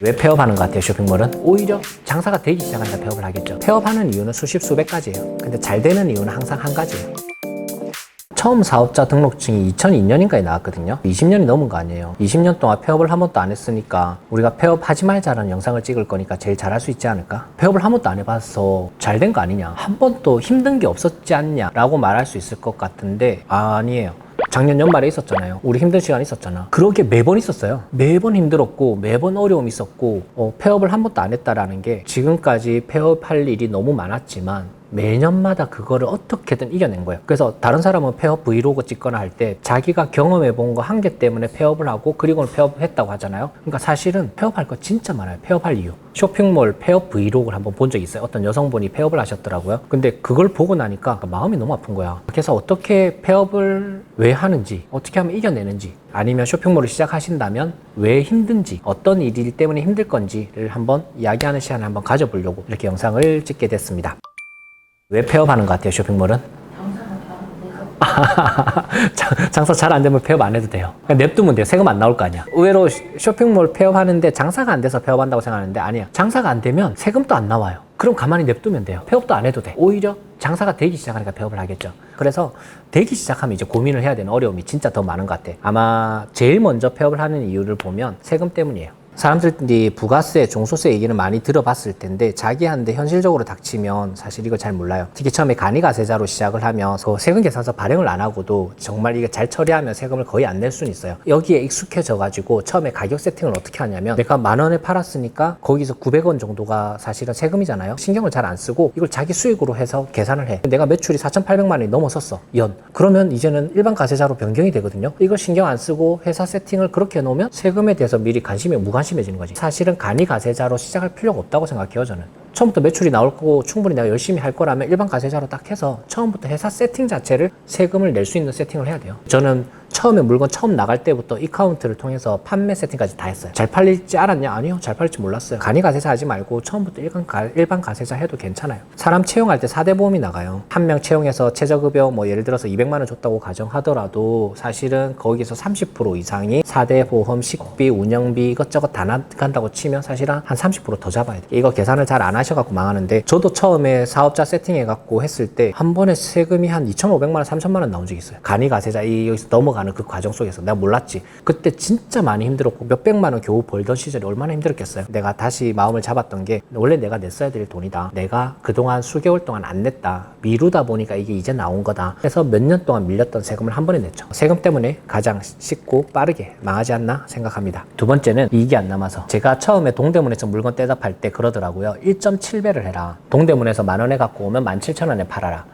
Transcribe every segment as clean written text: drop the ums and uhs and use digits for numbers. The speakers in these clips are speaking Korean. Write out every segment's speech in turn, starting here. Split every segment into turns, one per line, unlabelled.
왜 폐업하는 것 같아요? 쇼핑몰은 오히려 장사가 되기 시작한다 폐업을 하겠죠. 폐업하는 이유는 수십 수백 가지예요. 근데 잘 되는 이유는 항상 한 가지예요. 처음 사업자 등록증이 2002년인가에 나왔거든요. 20년이 넘은 거 아니에요. 20년 동안 폐업을 한 번도 안 했으니까 우리가 폐업하지 말자라는 영상을 찍을 거니까 제일 잘할 수 있지 않을까? 폐업을 한 번도 안 해봐서 잘 된 거 아니냐? 한 번도 힘든 게 없었지 않냐? 라고 말할 수 있을 것 같은데 아니에요. 작년 연말에 있었잖아요. 우리 힘든 시간 있었잖아. 그렇게 매번 있었어요. 매번 힘들었고 매번 어려움이 있었고 폐업을 한 번도 안 했다라는 게 지금까지 폐업할 일이 너무 많았지만 매년마다 그거를 어떻게든 이겨낸 거예요. 그래서 다른 사람은 폐업 브이로그 찍거나 할 때 자기가 경험해 본 거 한 개 때문에 폐업을 하고 그리고는 폐업했다고 하잖아요. 그러니까 사실은 폐업할 거 진짜 많아요. 폐업할 이유. 쇼핑몰 폐업 브이로그를 한번 본 적이 있어요. 어떤 여성분이 폐업을 하셨더라고요. 근데 그걸 보고 나니까 마음이 너무 아픈 거야. 그래서 어떻게 폐업을 왜 하는지, 어떻게 하면 이겨내는지, 아니면 쇼핑몰을 시작하신다면 왜 힘든지, 어떤 일 때문에 힘들 건지를 한번 이야기하는 시간을 한번 가져보려고 이렇게 영상을 찍게 됐습니다. 왜 폐업하는 것 같아요, 쇼핑몰은? 장사 잘 안 되면 폐업 안 해도 돼요. 그냥 냅두면 돼요. 세금 안 나올 거 아니야. 의외로 쇼핑몰 폐업하는데 장사가 안 돼서 폐업한다고 생각하는데 아니야. 장사가 안 되면 세금도 안 나와요. 그럼 가만히 냅두면 돼요. 폐업도 안 해도 돼. 오히려 장사가 되기 시작하니까 폐업을 하겠죠. 그래서 되기 시작하면 이제 고민을 해야 되는 어려움이 진짜 더 많은 것 같아. 아마 제일 먼저 폐업을 하는 이유를 보면 세금 때문이에요. 사람들이 부가세, 종소세 얘기는 많이 들어봤을 텐데 자기한테 현실적으로 닥치면 사실 이거 잘 몰라요. 특히 처음에 간이가세자로 시작을 하면 세금 계산서 발행을 안 하고도 정말 이게 잘 처리하면 세금을 거의 안 낼 수는 있어요. 여기에 익숙해져 가지고 처음에 가격 세팅을 어떻게 하냐면 내가 10,000원에 팔았으니까 거기서 900원 정도가 사실은 세금이잖아요. 신경을 잘 안 쓰고 이걸 자기 수익으로 해서 계산을 해. 내가 매출이 4,800만 원이 넘었었어. 연. 그러면 이제는 일반 가세자로 변경이 되거든요. 이걸 신경 안 쓰고 회사 세팅을 그렇게 해놓으면 세금에 대해서 미리 무관심해지는 거지. 사실은 간이가세자로 시작할 필요가 없다고 생각해요, 저는. 처음부터 매출이 나올 거고 충분히 내가 열심히 할 거라면 일반 가세자로 딱 해서 처음부터 회사 세팅 자체를 세금을 낼 수 있는 세팅을 해야 돼요. 저는 처음에 물건 처음 나갈 때부터 이카운트를 통해서 판매 세팅까지 다 했어요. 잘 팔릴지 알았냐? 아니요. 잘 팔릴지 몰랐어요. 간이가세자 하지 말고 처음부터 일반 가세자 해도 괜찮아요. 사람 채용할 때 4대 보험이 나가요. 한 명 채용해서 최저급여 예를 들어서 200만 원 줬다고 가정하더라도 사실은 거기서 30% 이상이 4대 보험, 식비, 운영비 이것저것 다 나간다고 치면 사실은 한 30% 더 잡아야 돼요. 이거 계산을 잘 안 하셔갖고 망하는데 저도 처음에 사업자 세팅해갖고 했을 때 한 번에 세금이 한 2,500만 원, 3,000만 원 나온 적이 있어요. 간이가세자 여기서 넘어가는 그 과정 속에서 내가 몰랐지. 그때 진짜 많이 힘들었고 몇백만 원 겨우 벌던 시절이 얼마나 힘들었겠어요. 내가 다시 마음을 잡았던 게 원래 내가 냈어야 될 돈이다. 내가 그동안 수개월 동안 안 냈다. 미루다 보니까 이게 이제 나온 거다. 그래서 몇 년 동안 밀렸던 세금을 한 번에 냈죠. 세금 때문에 가장 쉽고 빠르게 망하지 않나 생각합니다. 두 번째는 이익이 안 남아서 제가 처음에 동대문에서 물건 떼다 팔 때 그러더라고요. 1.7배를 해라. 동대문에서 10,000원에 갖고 오면 17,000원에 팔아라.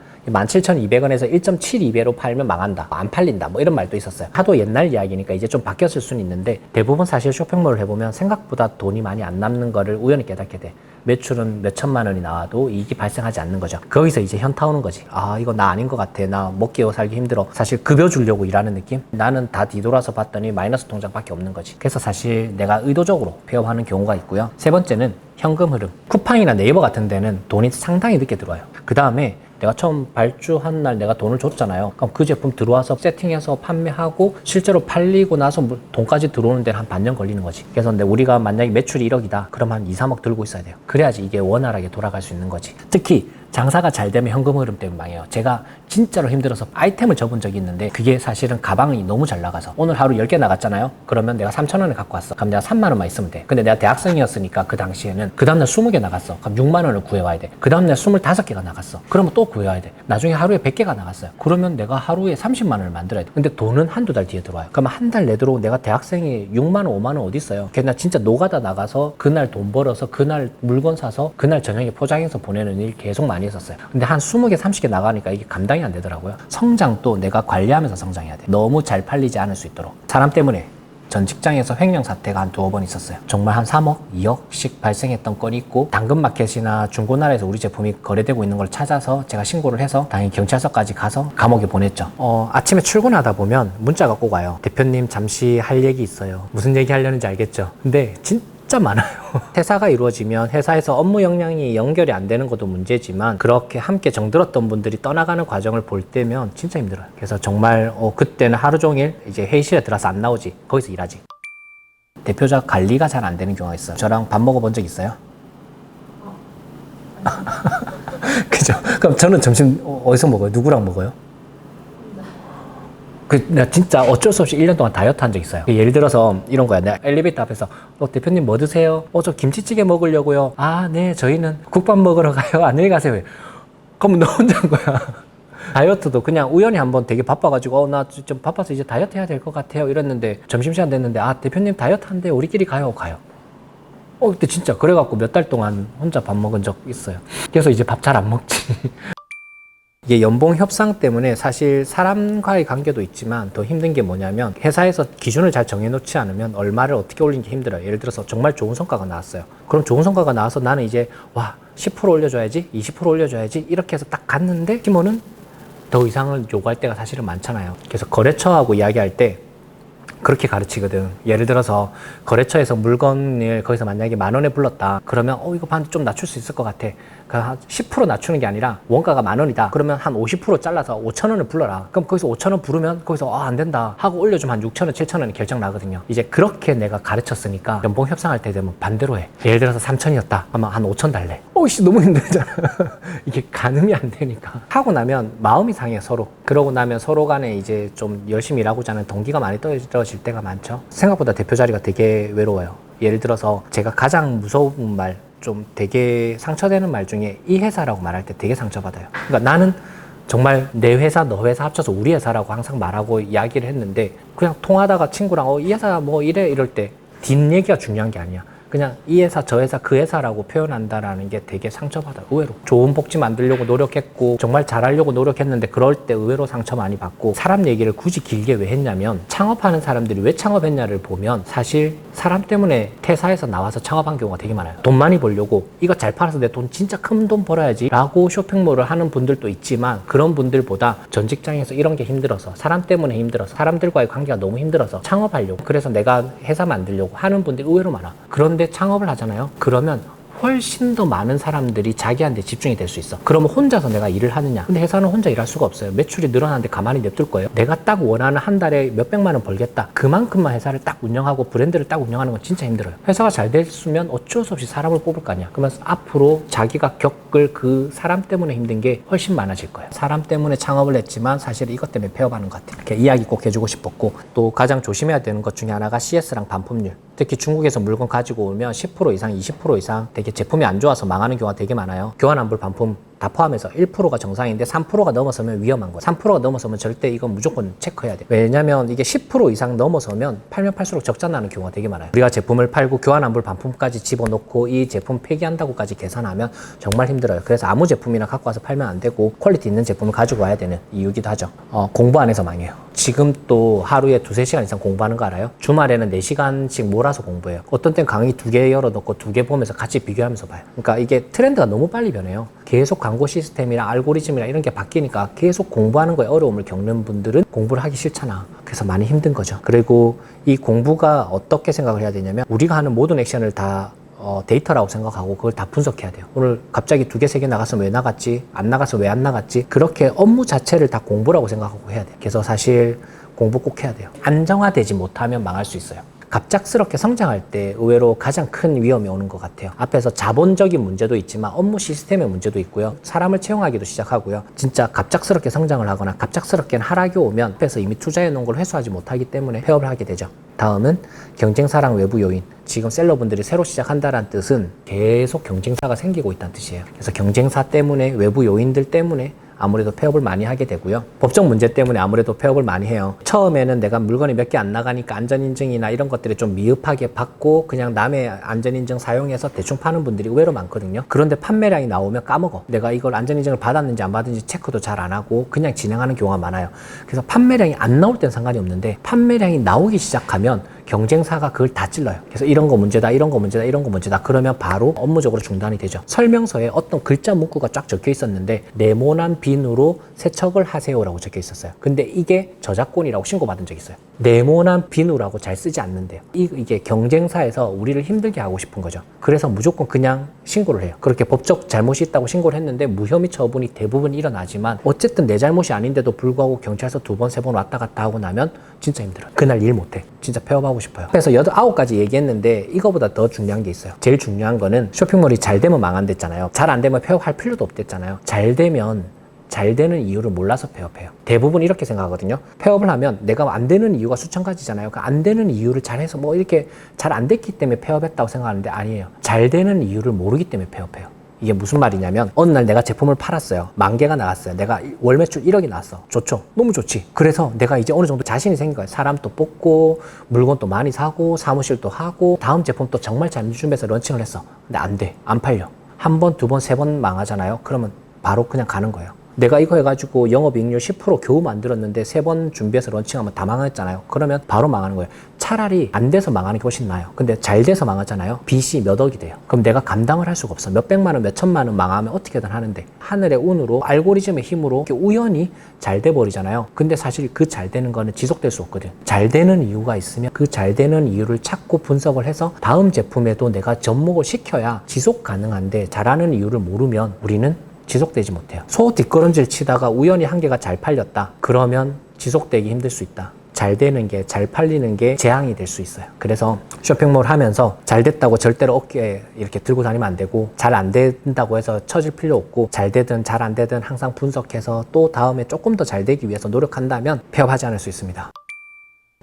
17,200원에서 1.72배로 팔면 망한다. 안 팔린다. 이런 말도 있었어요. 하도 옛날 이야기니까 이제 좀 바뀌었을 수는 있는데 대부분 사실 쇼핑몰을 해보면 생각보다 돈이 많이 안 남는 거를 우연히 깨닫게 돼. 매출은 몇 천만 원이 나와도 이익이 발생하지 않는 거죠. 거기서 이제 현타 오는 거지. 아, 이거 나 아닌 것 같아. 나 먹기 살기 힘들어. 사실 급여 주려고 일하는 느낌? 나는 다 뒤돌아서 봤더니 마이너스 통장밖에 없는 거지. 그래서 사실 내가 의도적으로 폐업하는 경우가 있고요. 세 번째는 현금 흐름. 쿠팡이나 네이버 같은 데는 돈이 상당히 늦게 들어와요. 그 다음에 내가 처음 발주한 날 내가 돈을 줬잖아요. 그럼 그 제품 들어와서 세팅해서 판매하고 실제로 팔리고 나서 돈까지 들어오는 데는 한 반년 걸리는 거지. 그래서 우리가 만약에 매출이 1억이다. 그럼 한 2, 3억 들고 있어야 돼요. 그래야지 이게 원활하게 돌아갈 수 있는 거지. 특히 장사가 잘 되면 현금 흐름 때문에 망해요. 제가 진짜로 힘들어서 아이템을 접은 적이 있는데 그게 사실은 가방이 너무 잘 나가서 오늘 하루 10개 나갔잖아요. 그러면 내가 3,000원을 갖고 왔어. 그럼 내가 3만 원만 있으면 돼. 근데 내가 대학생이었으니까 그 당시에는 그 다음날 20개 나갔어. 그럼 6만 원을 구해와야 돼. 그 다음날 25개가 나갔어. 그러면 또 구해와야 돼. 나중에 하루에 100개가 나갔어요. 그러면 내가 하루에 30만 원을 만들어야 돼. 근데 돈은 한두 달 뒤에 들어와요. 그러면 한 달 내도록 내가 대학생이 6만 원, 5만 원 어디 있어요? 그냥 나 진짜 노가다 나가서 그날 돈 벌어서 그날 물건 사서 그날 저녁에 포장해서 보내는 일 계속 많이 했었어요. 근데 한 20개, 30개 나가니까 이게 감당이 안 되더라고요. 성장도 내가 관리하면서 성장해야 돼. 너무 잘 팔리지 않을 수 있도록. 사람 때문에 전 직장에서 횡령 사태가 한 2번 있었어요. 정말 한 3억, 2억씩 발생했던 건이 있고 당근마켓이나 중고나라에서 우리 제품이 거래되고 있는 걸 찾아서 제가 신고를 해서 당연히 경찰서까지 가서 감옥에 보냈죠. 아침에 출근하다 보면 문자가 꼭 와요. 대표님 잠시 할 얘기 있어요. 무슨 얘기 하려는지 알겠죠? 근데 진짜 많아요. 퇴사가 이루어지면 회사에서 업무 역량이 연결이 안 되는 것도 문제지만 그렇게 함께 정들었던 분들이 떠나가는 과정을 볼 때면 진짜 힘들어요. 그래서 정말 그때는 하루 종일 이제 회의실에 들어가서 안 나오지. 거기서 일하지. 대표자 관리가 잘 안 되는 경우가 있어요. 저랑 밥 먹어본 적 있어요? 그죠? 그럼 저는 점심 어디서 먹어요? 누구랑 먹어요? 내가 진짜 어쩔 수 없이 1년 동안 다이어트 한 적 있어요. 예를 들어서 이런 거야. 내가 엘리베이터 앞에서 대표님 뭐 드세요? 저 김치찌개 먹으려고요. 아, 네, 저희는 국밥 먹으러 가요. 안녕히 가세요. 그럼 너 혼자인 거야. 다이어트도 그냥 우연히 한번 되게 바빠가지고 나 좀 바빠서 이제 다이어트 해야 될 것 같아요 이랬는데 점심시간 됐는데 대표님 다이어트 한대 우리끼리 가요. 그때 진짜 그래갖고 몇 달 동안 혼자 밥 먹은 적 있어요. 그래서 이제 밥 잘 안 먹지. 이게 연봉 협상 때문에 사실 사람과의 관계도 있지만 더 힘든 게 뭐냐면 회사에서 기준을 잘 정해놓지 않으면 얼마를 어떻게 올리는 게 힘들어요. 예를 들어서 정말 좋은 성과가 나왔어요. 그럼 좋은 성과가 나와서 나는 이제 10% 올려줘야지 20% 올려줘야지 이렇게 해서 딱 갔는데 팀원은 더 이상을 요구할 때가 사실은 많잖아요. 그래서 거래처하고 이야기할 때 그렇게 가르치거든. 예를 들어서 거래처에서 물건을 거기서 만약에 10,000원에 불렀다. 그러면 이거 반 좀 낮출 수 있을 것 같아. 그러니까 한 10% 낮추는 게 아니라 원가가 10,000원이다. 그러면 한 50% 잘라서 5,000원을 불러라. 그럼 거기서 5,000원 부르면 거기서 안 된다 하고 올려주면 한 6,000원, 7,000원이 결정 나거든요. 이제 그렇게 내가 가르쳤으니까 연봉 협상할 때 되면 반대로 해. 예를 들어서 3,000이었다. 아마 한 5,000 달래. 너무 힘들잖아. 이게 가늠이 안 되니까. 하고 나면 마음이 상해 서로. 그러고 나면 서로 간에 이제 좀 열심히 일하고자 하는 동기가 많이 떨어질 때가 많죠. 생각보다 대표 자리가 되게 외로워요. 예를 들어서 제가 가장 무서운 말, 좀 되게 상처되는 말 중에 이 회사라고 말할 때 되게 상처받아요. 그러니까 나는 정말 내 회사, 너 회사 합쳐서 우리 회사라고 항상 말하고 이야기를 했는데 그냥 통하다가 친구랑 이 회사 뭐 이래 이럴 때 뒷얘기가 중요한 게 아니야. 그냥 이 회사, 저 회사, 그 회사라고 표현한다라는 게 되게 상처받아요. 의외로. 좋은 복지 만들려고 노력했고 정말 잘하려고 노력했는데 그럴 때 의외로 상처 많이 받고 사람 얘기를 굳이 길게 왜 했냐면 창업하는 사람들이 왜 창업했냐를 보면 사실 사람 때문에 퇴사해서 나와서 창업한 경우가 되게 많아요. 돈 많이 벌려고 이거 잘 팔아서 내 돈 진짜 큰 돈 벌어야지 라고 쇼핑몰을 하는 분들도 있지만 그런 분들보다 전 직장에서 이런 게 힘들어서 사람 때문에 힘들어서 사람들과의 관계가 너무 힘들어서 창업하려고 그래서 내가 회사 만들려고 하는 분들이 의외로 많아. 그런데 창업을 하잖아요. 그러면 훨씬 더 많은 사람들이 자기한테 집중이 될 수 있어. 그러면 혼자서 내가 일을 하느냐? 근데 회사는 혼자 일할 수가 없어요. 매출이 늘어나는데 가만히 냅둘 거예요. 내가 딱 원하는 한 달에 몇백만 원 벌겠다. 그만큼만 회사를 딱 운영하고 브랜드를 딱 운영하는 건 진짜 힘들어요. 회사가 잘 됐으면 어쩔 수 없이 사람을 뽑을 거 아니야. 그러면 앞으로 자기가 겪을 그 사람 때문에 힘든 게 훨씬 많아질 거예요. 사람 때문에 창업을 했지만 사실 이것 때문에 폐업하는 것 같아요. 이렇게 이야기 꼭 해주고 싶었고 또 가장 조심해야 되는 것 중에 하나가 CS랑 반품률. 특히 중국에서 물건 가지고 오면 10% 이상, 20% 이상 되게 제품이 안 좋아서 망하는 경우가 되게 많아요. 교환환불 반품 다 포함해서 1%가 정상인데 3%가 넘어서면 위험한 거예요. 3%가 넘어서면 절대 이건 무조건 체크해야 돼요. 왜냐면 이게 10% 이상 넘어서면 팔면 팔수록 적자 나는 경우가 되게 많아요. 우리가 제품을 팔고 교환환불 반품까지 집어넣고 이 제품 폐기한다고까지 계산하면 정말 힘들어요. 그래서 아무 제품이나 갖고 와서 팔면 안 되고 퀄리티 있는 제품을 가지고 와야 되는 이유기도 하죠. 공부 안 해서 망해요. 지금 또 하루에 2-3시간 이상 공부하는 거 알아요? 주말에는 4시간씩 몰아서 공부해요. 어떤 땐 강의 2개 열어놓고 2개 보면서 같이 비교하면서 봐요. 그러니까 이게 트렌드가 너무 빨리 변해요. 계속 광고 시스템이랑 알고리즘이랑 이런 게 바뀌니까 계속 공부하는 거에 어려움을 겪는 분들은 공부를 하기 싫잖아. 그래서 많이 힘든 거죠. 그리고 이 공부가 어떻게 생각을 해야 되냐면 우리가 하는 모든 액션을 다 데이터라고 생각하고 그걸 다 분석해야 돼요. 오늘 갑자기 2개, 3개 나갔으면 왜 나갔지? 안 나가서 왜 안 나갔지? 그렇게 업무 자체를 다 공부라고 생각하고 해야 돼요. 그래서 사실 공부 꼭 해야 돼요. 안정화되지 못하면 망할 수 있어요. 갑작스럽게 성장할 때 의외로 가장 큰 위험이 오는 것 같아요. 앞에서 자본적인 문제도 있지만 업무 시스템의 문제도 있고요. 사람을 채용하기도 시작하고요. 진짜 갑작스럽게 성장을 하거나 갑작스럽게 하락이 오면 앞에서 이미 투자해 놓은 걸 회수하지 못하기 때문에 폐업을 하게 되죠. 다음은 경쟁사랑 외부 요인. 지금 셀러분들이 새로 시작한다는 뜻은 계속 경쟁사가 생기고 있다는 뜻이에요. 그래서 경쟁사 때문에 외부 요인들 때문에 아무래도 폐업을 많이 하게 되고요. 법적 문제 때문에 아무래도 폐업을 많이 해요. 처음에는 내가 물건이 몇 개 안 나가니까 안전인증이나 이런 것들이 좀 미흡하게 받고 그냥 남의 안전인증 사용해서 대충 파는 분들이 의외로 많거든요. 그런데 판매량이 나오면 까먹어. 내가 이걸 안전인증을 받았는지 안 받았는지 체크도 잘 안 하고 그냥 진행하는 경우가 많아요. 그래서 판매량이 안 나올 땐 상관이 없는데 판매량이 나오기 시작하면 경쟁사가 그걸 다 찔러요. 그래서 이런 거 문제다, 이런 거 문제다, 이런 거 문제다. 그러면 바로 업무적으로 중단이 되죠. 설명서에 어떤 글자 문구가 쫙 적혀 있었는데 네모난 빈으로 세척을 하세요라고 적혀 있었어요. 근데 이게 저작권이라고 신고받은 적이 있어요. 네모난 비누라고 잘 쓰지 않는데요. 이게 경쟁사에서 우리를 힘들게 하고 싶은 거죠. 그래서 무조건 그냥 신고를 해요. 그렇게 법적 잘못이 있다고 신고를 했는데 무혐의 처분이 대부분 일어나지만 어쨌든 내 잘못이 아닌데도 불구하고 경찰서 2번, 3번 왔다 갔다 하고 나면 진짜 힘들어요. 그날 일 못해. 진짜 폐업하고 하고 싶어요. 그래서 9가지 얘기했는데 이거보다 더 중요한 게 있어요. 제일 중요한 거는 쇼핑몰이 잘 되면 망한댔잖아요. 잘 안 되면 폐업할 필요도 없댔잖아요. 잘 되면 잘 되는 이유를 몰라서 폐업해요. 대부분 이렇게 생각하거든요. 폐업을 하면 내가 안 되는 이유가 수천 가지잖아요. 그 안 되는 이유를 잘해서 뭐 이렇게 잘 안 됐기 때문에 폐업했다고 생각하는데 아니에요. 잘 되는 이유를 모르기 때문에 폐업해요. 이게 무슨 말이냐면 어느 날 내가 제품을 팔았어요. 10,000개가 나왔어요. 내가 월 매출 1억이 나왔어. 좋죠. 너무 좋지. 그래서 내가 이제 어느 정도 자신이 생긴 거예요. 사람도 뽑고 물건도 많이 사고 사무실도 하고 다음 제품도 정말 잘 준비해서 런칭을 했어. 근데 안 돼. 안 팔려. 한 번, 두 번, 세 번 망하잖아요. 그러면 바로 그냥 가는 거예요. 내가 이거 해가지고 영업이익률 10% 겨우 만들었는데 3번 준비해서 런칭하면 다 망했잖아요. 그러면 바로 망하는 거예요. 차라리 안 돼서 망하는 게 훨씬 나아요. 근데 잘 돼서 망하잖아요. 빚이 몇 억이 돼요. 그럼 내가 감당을 할 수가 없어. 몇 백만 원, 몇 천만 원 망하면 어떻게든 하는데 하늘의 운으로 알고리즘의 힘으로 이렇게 우연히 잘 돼 버리잖아요. 근데 사실 그 잘 되는 거는 지속될 수 없거든. 잘 되는 이유가 있으면 그 잘 되는 이유를 찾고 분석을 해서 다음 제품에도 내가 접목을 시켜야 지속 가능한데 잘하는 이유를 모르면 우리는 지속되지 못해요. 소 뒷걸음질 치다가 우연히 한 개가 잘 팔렸다. 그러면 지속되기 힘들 수 있다. 잘 되는 게, 잘 팔리는 게 재앙이 될 수 있어요. 그래서 쇼핑몰 하면서 잘 됐다고 절대로 어깨에 이렇게 들고 다니면 안 되고 잘 안 된다고 해서 처질 필요 없고 잘 되든 잘 안 되든 항상 분석해서 또 다음에 조금 더 잘 되기 위해서 노력한다면 폐업하지 않을 수 있습니다.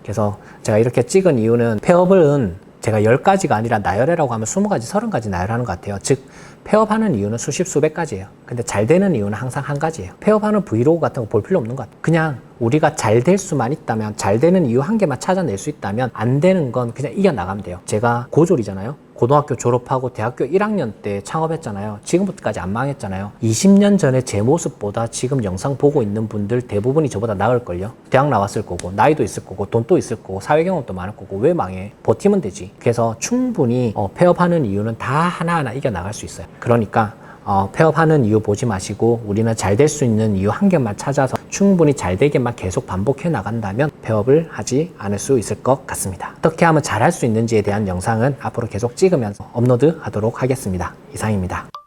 그래서 제가 이렇게 찍은 이유는 폐업은 제가 10가지가 아니라 나열해라고 하면 20가지, 30가지 나열하는 것 같아요. 즉 폐업하는 이유는 수십, 수백 가지예요. 근데 잘 되는 이유는 항상 한 가지예요. 폐업하는 브이로그 같은 거 볼 필요 없는 것 같아요. 그냥 우리가 잘 될 수만 있다면, 잘 되는 이유 한 개만 찾아낼 수 있다면 안 되는 건 그냥 이겨나가면 돼요. 제가 고졸이잖아요. 고등학교 졸업하고 대학교 1학년 때 창업했잖아요. 지금부터까지 안 망했잖아요. 20년 전에 제 모습보다 지금 영상 보고 있는 분들 대부분이 저보다 나을걸요. 대학 나왔을 거고 나이도 있을 거고 돈도 있을 거고 사회 경험도 많을 거고 왜 망해? 버티면 되지. 그래서 충분히 폐업하는 이유는 다 하나하나 이겨나갈 수 있어요. 그러니까 폐업하는 이유 보지 마시고 우리는 잘 될 수 있는 이유 한 개만 찾아서 충분히 잘 되게만 계속 반복해 나간다면 폐업을 하지 않을 수 있을 것 같습니다. 어떻게 하면 잘할 수 있는지에 대한 영상은 앞으로 계속 찍으면서 업로드 하도록 하겠습니다. 이상입니다.